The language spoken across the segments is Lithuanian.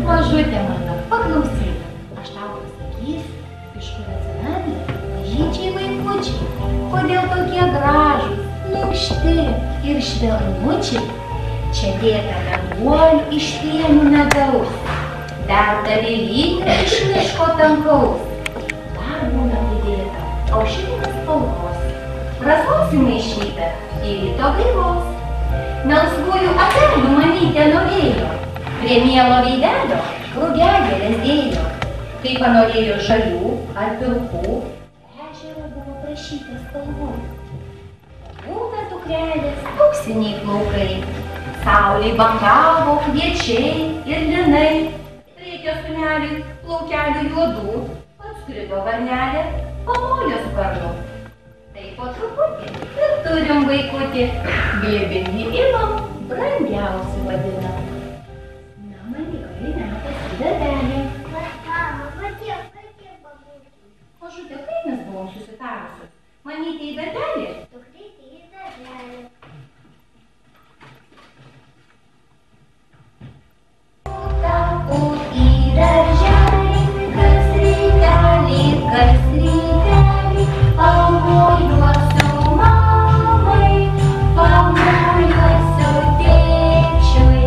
Mažutė mano, paklausyk, aš tau pasakysiu, iš kur atsiranda mažyčiai vaikučiai, kodėl tokie gražūs, minkšti ir švelnučiai. Čia dėta meduolių iš pienių medaus, dar dalelytė iš miško tankaus, dar būna pridėta aušrinės spalvos, rasos įmaišyta ir ryto gaivos. Melsvųjų apelių mamytė norėjo, prie mielo veidelio rugiagėlės dėjo. Kai panorėjo žalių ar pilkų, ežero buvo prašytas spalvų. Būna dukrelės auksiniai plaukai, saulėj bangavo kviečiai ir linai. Reikia sūneliui plaukelių juodų, atskrido varnelė, pamojo sparnu. Tai po truputį ir turim vaikutį, glėbinį imam, brangiausiu vadinam. Na, manikai, metas į darbelį. Mažutė, kaip mes buvom susitarusios? Mamytė į darbelį? Dukrytė į darbelį. Į darželį, kas rytelį, pamojuosiu mamai, pamojuosiu tėčiui,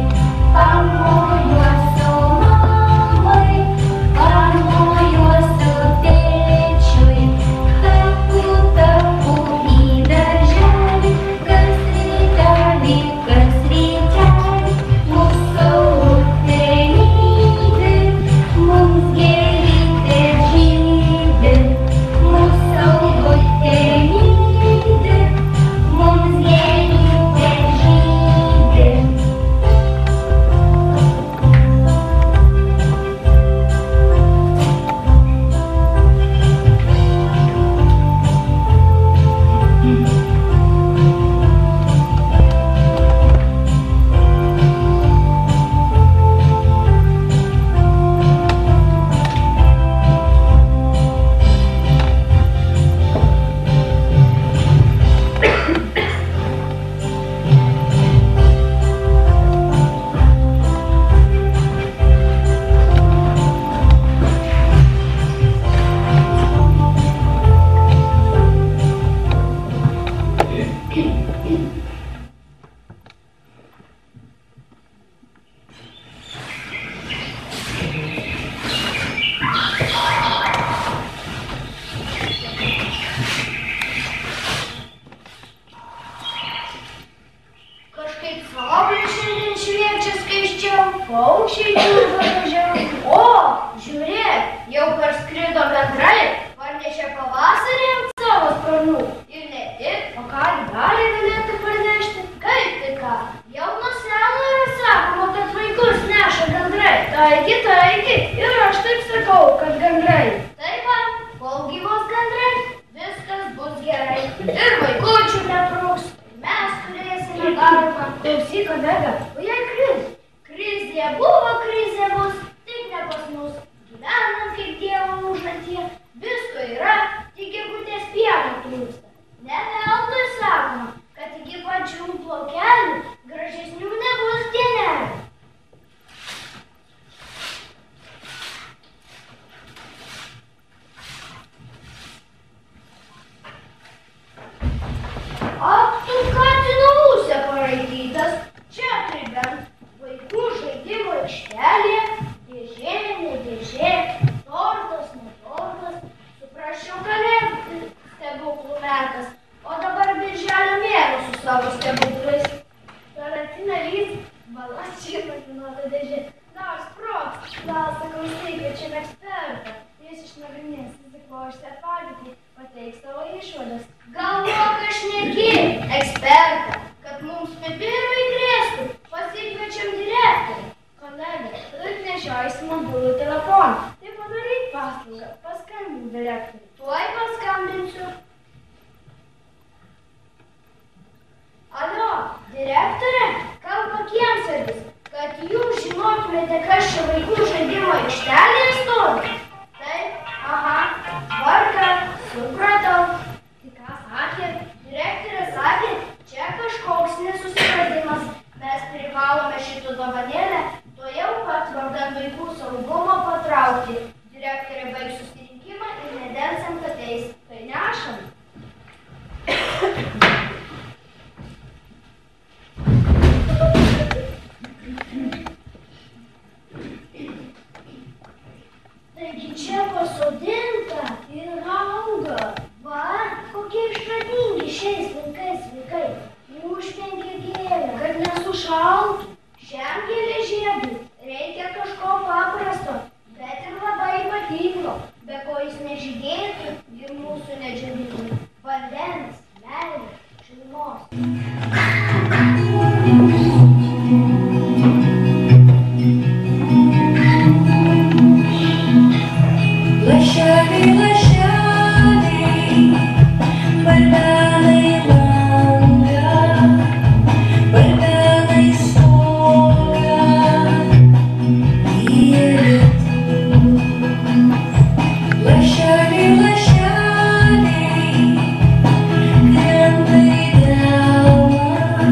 kaip saulė šiandien šviečia skaisčiau, paukščiai čiulba gražiau. O, žiūrėk, jau parskrido gandrai, parnešė pavasarį ant savo sparnų. Ir ne tik, o ką gali galėtų parnešti? Kaip tai ką? Jau nuo seno yra sakoma, kad vaikus neša gandrai. Taigi, ir aš taip sakau, kad gandrai. Taip va, kol gyvos gandrai, viskas bus gerai. Ir vaikučių netrūks, mes turėsime darbą. Klausyk, kolega, o jei krizė buvo, krizė bus, tik ne pas mus. Gyvenam kaip Dievo užantyje, visko yra, tik gegutės pieno trūksta. Ne veltui sakoma, kad iki pačių plaukelių gražesnių nebus dienelių. Ak, tu katino musė paraitytas, čia tai bent vaikų žaidimo aikštelė, dėžė, ne dėžė, tortas, ne tortas, suprasčiau kalėdų stebuklų metas, o dabar birželio mėnuo su savo stebuklais. Taratina lys, balandžiai pakinuota dėžė, nors proks, gal sakau sveikiečiam ekspertą, jis išnagrinės susiklošti padėtį, pateiks savo išvadas. Galvok aš neki, ekspertą, kad mums pipirui grėstų, pasikviečiam direktorių. Kolega, tu nešiojiesi mobilų telefoną, tai padaryk paslaugą, paskambink direktoriui. Tuoj paskambinsiu. Alio, direktorė, kalba kiemsargis, kad jūs žinotumėte, kas čia vaikų žaidimo aikštelėje stovi. Taip, aha, tvarka, supratau. Tai ką sakė? Direktorė sakė, čia kažkoks nesusipratimas. Mes privalome šitą dovanėlę tuojau pat vardan vaikų saugumo patraukti. Direktorė baigs susirinkimą ir nedelsiant ateis. Tai nešam. Taigi čia pasodinta ir auga. Va, kokie išradingi šiais laikais vaikai. Užpengia gėlę, kad nesušaltų. Šiam gėlėžiedui reikia kažko paprasto, bet ir labai ypatingo, be ko jis nežydėtų ir mūsų nedžiavytų. Vandens, meilės, šilumos. Lašeliai, lašeliai, varnelai langą, varnelai stogą, į lietų. Lašeliai, lašeliai, krenta į delną,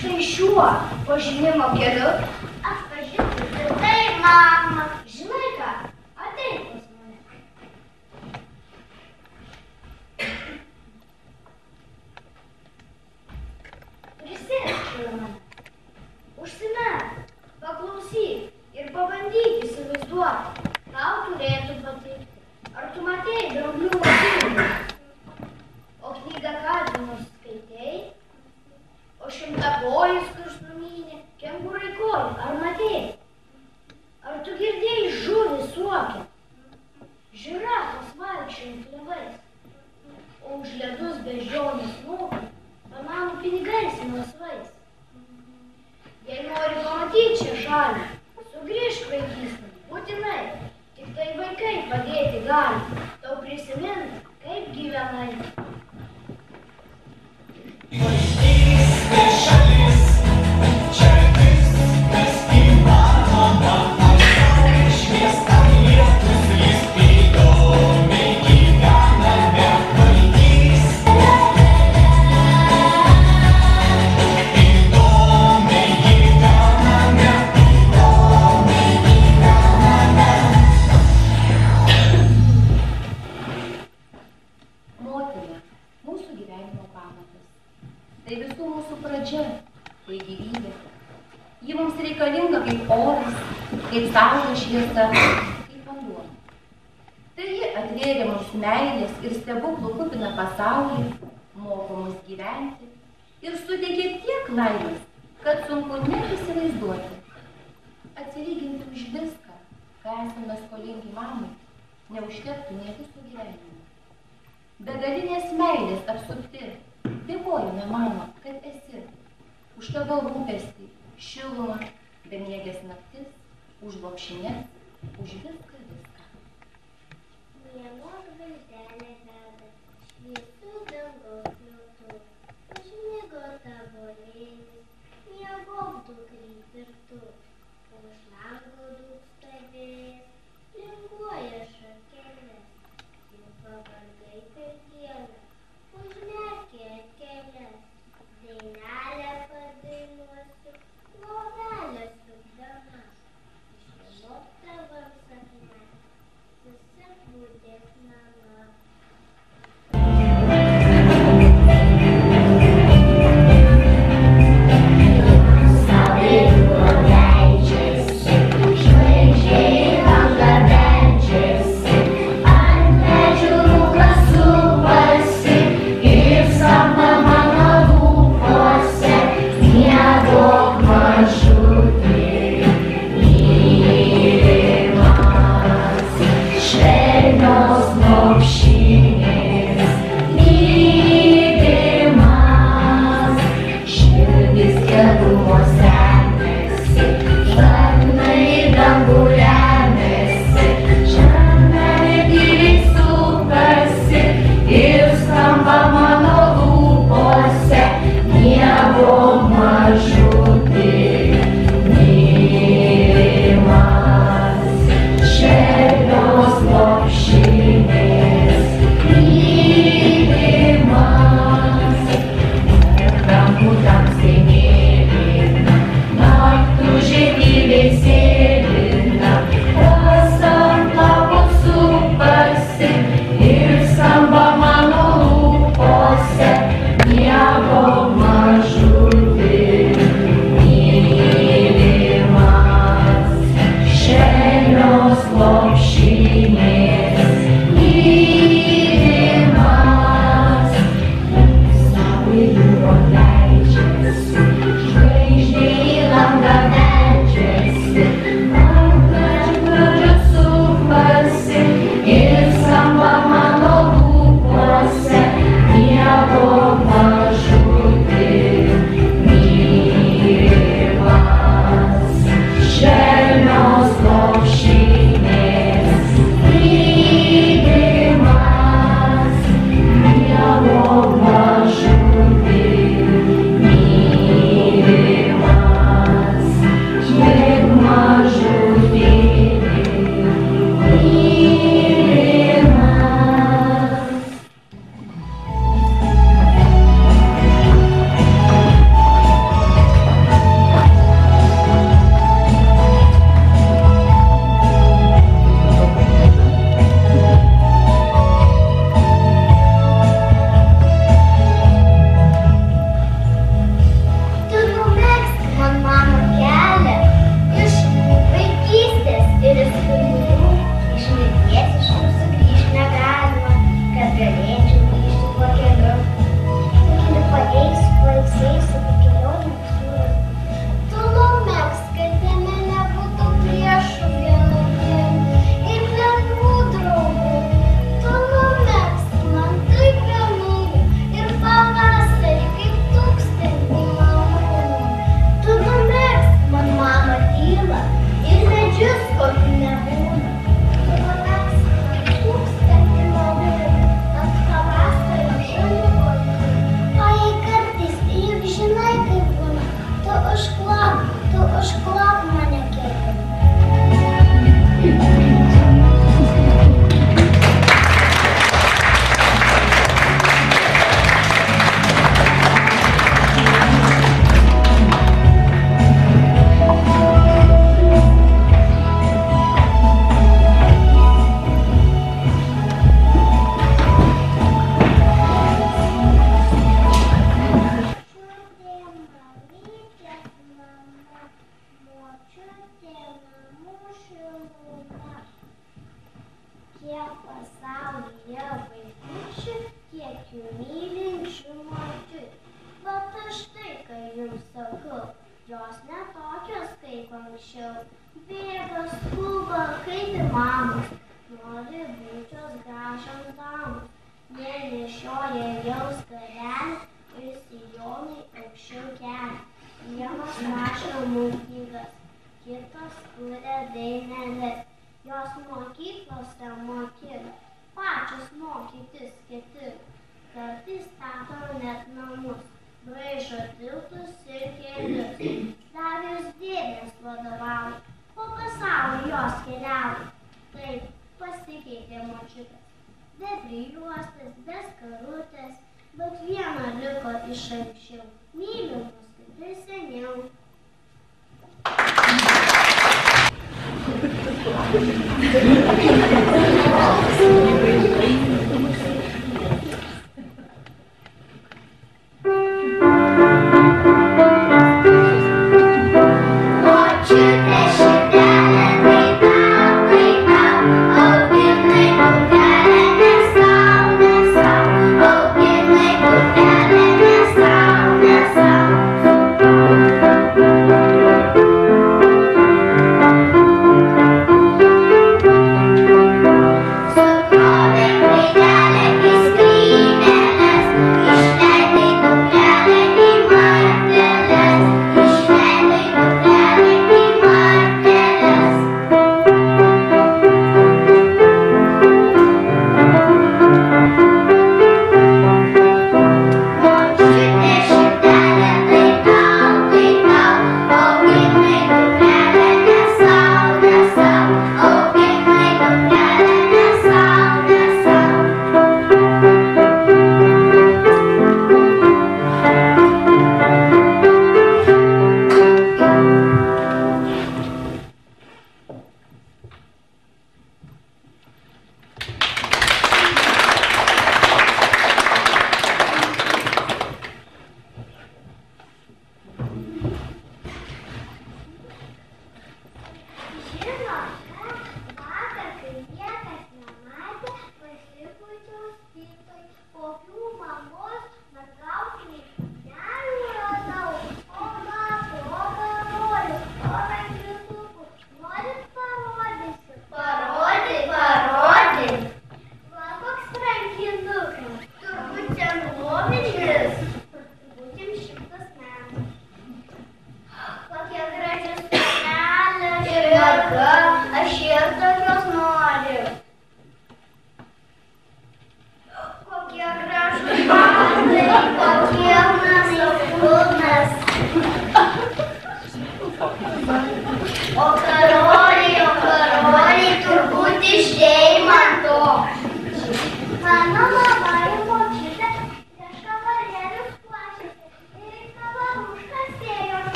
štai šiuo pažinimo keliu atpažinti tai mama. Žinai ką, ateik pas mane. Prisėsk šalia mane. Užsimerk, paklausyk ir pabandyk įsivaizduoti. Tau turėtų patikti. Ar tu matėjai dramblių filmą? O knygą ką nors skaitei? O šimtakojus kirsnumynė, kengūrai kojų, ar matėjai? Ar tu girdėjai žuvį suokia? Žirafos vaikščiojant klevais? O už ledus beždžionės moka, bananų pinigais melsvais? Jei nori pamatyti šią šalį, sugrįžk vaikystę, būtinai. Tik tai vaikai padėti gali, tau prisimint, kaip gyvenai. Vaikystė šalis, čia viskas įmanoma, pasaulį šviesta lietus, jis įdomiai gyvename. Vaikystė įdomiai gyvename, Motina, mūsų gyvenimo pamatas. Tai visų mūsų pradžia, tai gyvybė. Ji mums reikalinga kaip oras, kaip saulės šviesa, kaip vanduo. Tai ji atvėrė mums meilės ir stebuklų kupiną pasaulį, moko mus gyventi ir suteikė tiek laimės, kad sunku net įsivaizduoti. Atsilyginti už viską, ką esame skolingi mamai, neužtektų nė visų gyvenimų. Begalinės meilės apsupti. Dėkojame, mama, kad esi. Už tavo rūpestį, šilumą, bemiegės naktis, už lopšines, už viską. Mėnuo žvaigždelė veda, šviesių dangaus liūtų, užmigo tavo lėnis, miegok dukry pirtu, už lango dūksta vėjas, linguoja šakelės, jau pavargai per dieną, užmerkė akeles, dainelę padainuosiu, lovelę sukdama, išvynok tavam sapne, susibūdėk mama. Saulėlydžio leidžiasi, žvaigždžiai langą beldžiasi, ant medžių rūkas supasi ir skamba mano lūpose. Miegok mažutė, mylimas, švelnios lopšinės, lydimas, širdis gerumo semiasi, žarnai dangų remiasi, žarnai tyliai sukasi ir skamba mano lūpose. Miegok mažutė, mylimas, švelnios lopšinės, lydimas, rankų tamsiai mėlyna, naktų žiedynai sėlina, kas ant lapų supasi ir skamba mano lūpose. Miegok mažutė, mylimas, švelnios lopšinės, lydimas, saulė jūro leidžiasi, Kiek pasaulyje vaikučių, kiek jų mylinčių močių. Bet aš tai, kai jums sakau, jos ne tokios kaip anksčiau. Bėga skuba kaip ir mamos, nori būčios gražios damos. Jie nešioja jau skarelį ir sijonai aukščiau kelią. Vienas rašo knygas, kitas kuria daineles. Jos mokyklose mokina, pačios mokytis ketina. Kartais stato net namus, braižo tiltus ir kelius. Dar jos dėdės vadovauja, po pasaulį jos keliauja. Taip pasikeitė močiutės, be prijuostės, be skarutės, bet viena liko iš anksčiau, myliu mus kaip ir seniau.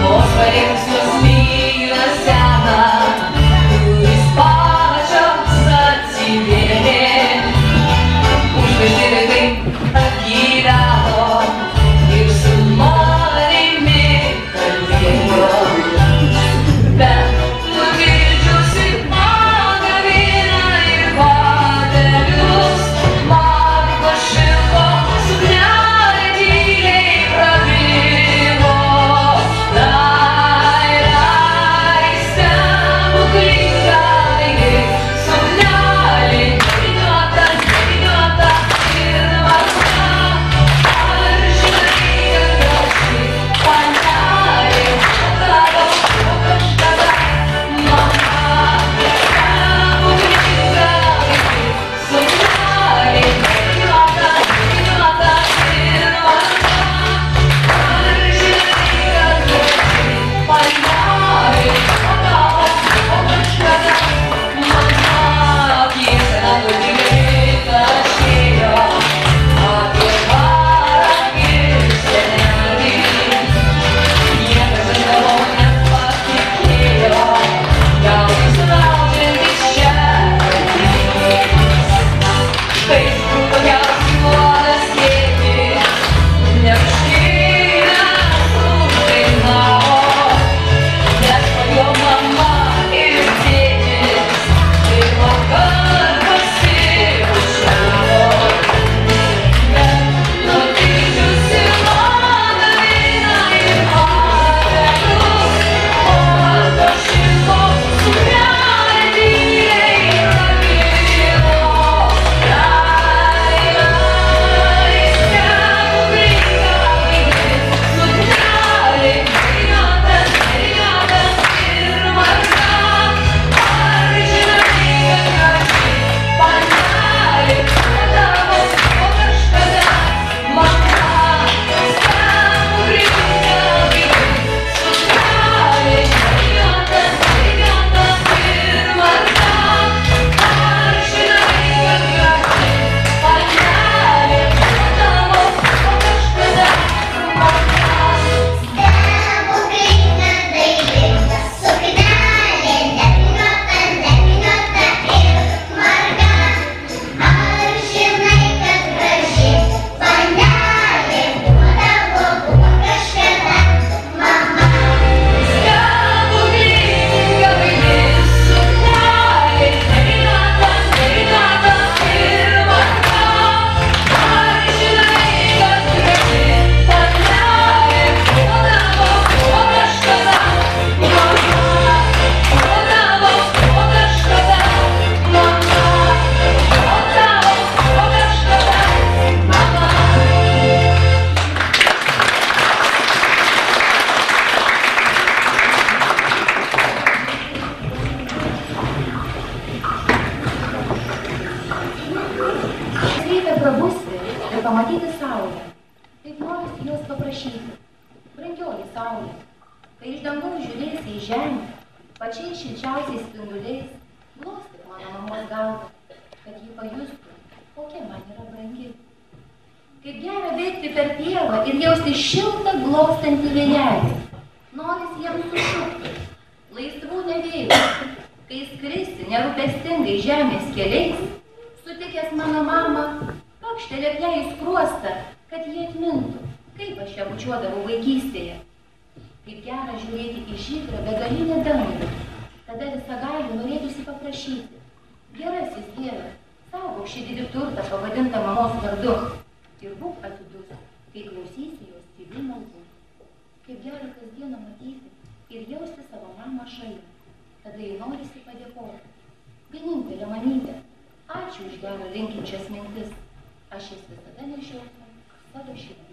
Vos parengs jos vyras žemę, pačiais šilčiausiais spinduliais, glostyk mano mamos galvą, kad ji pajustų, kokia man yra brangi. Kaip gera bėgti per pievą ir jausti šiltą glostantį vėjelį. Norisi jam sušukti, laisvų nevėjų, kai skrisi nerūpestingai žemės keliais, sutikęs mano mamą, pakštelėk ją į skruostą, kad jie atmintų, kaip aš ją bučiuodavau vaikystėje. Kaip gera žiūrėti į žydrą begalinę dangų, tada visagalių norėtųsi paprašyti. Gerasis Dieve, saugok šį didį turtą pavadintą mamos vardu ir būk atidus, kai klausysi jos tylių maldų. Kaip gera kasdieną matyti ir jausti savo mamą šalia, tada jai norisi padėkoti. Vienintelė mamytė, ačiū už gerą linkinčias mintis, aš jas visada nešiosiu savo širdyje.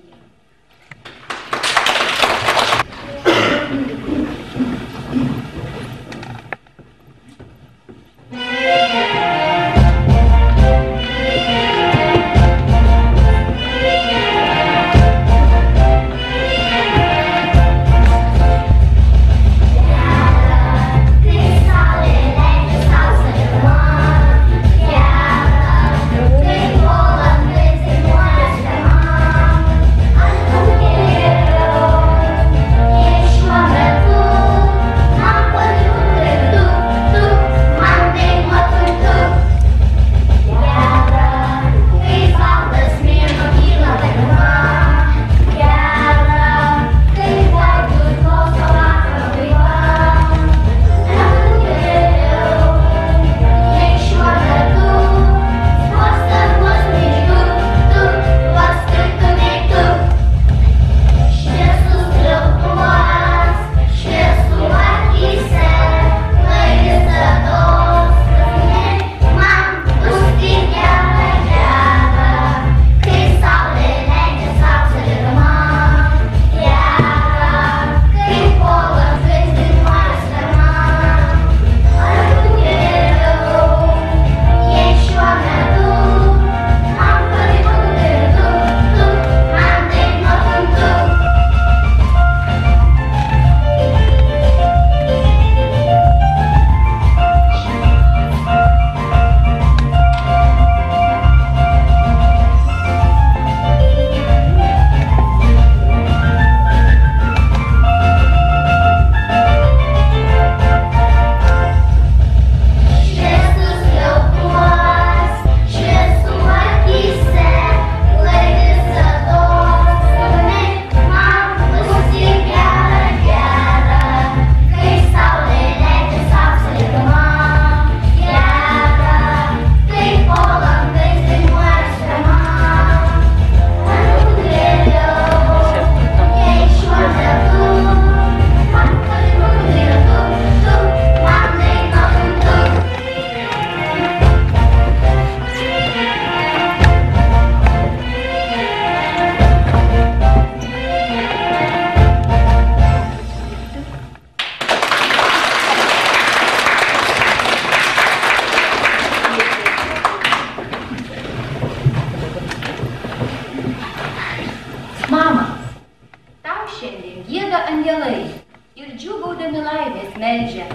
meldžia.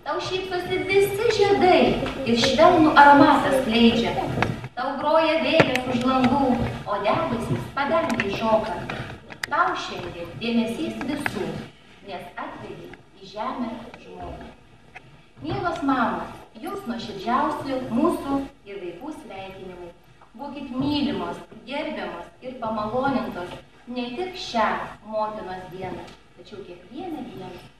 Tau šypsosi visi žiedai ir švelnų aromatą skleidžia. Tau groja vėjas už langų, o debesys padangėj šoka. Tau šiandien dėmesys visų, nes atvedė į žemę žmogų. Mielos mamos, jūs nuoširdžiausi mūsų ir vaikų sveikinimai. Būkit mylimos, gerbiamos ir pamalonintos ne tik šią motinos dieną, tačiau kiekvieną dieną.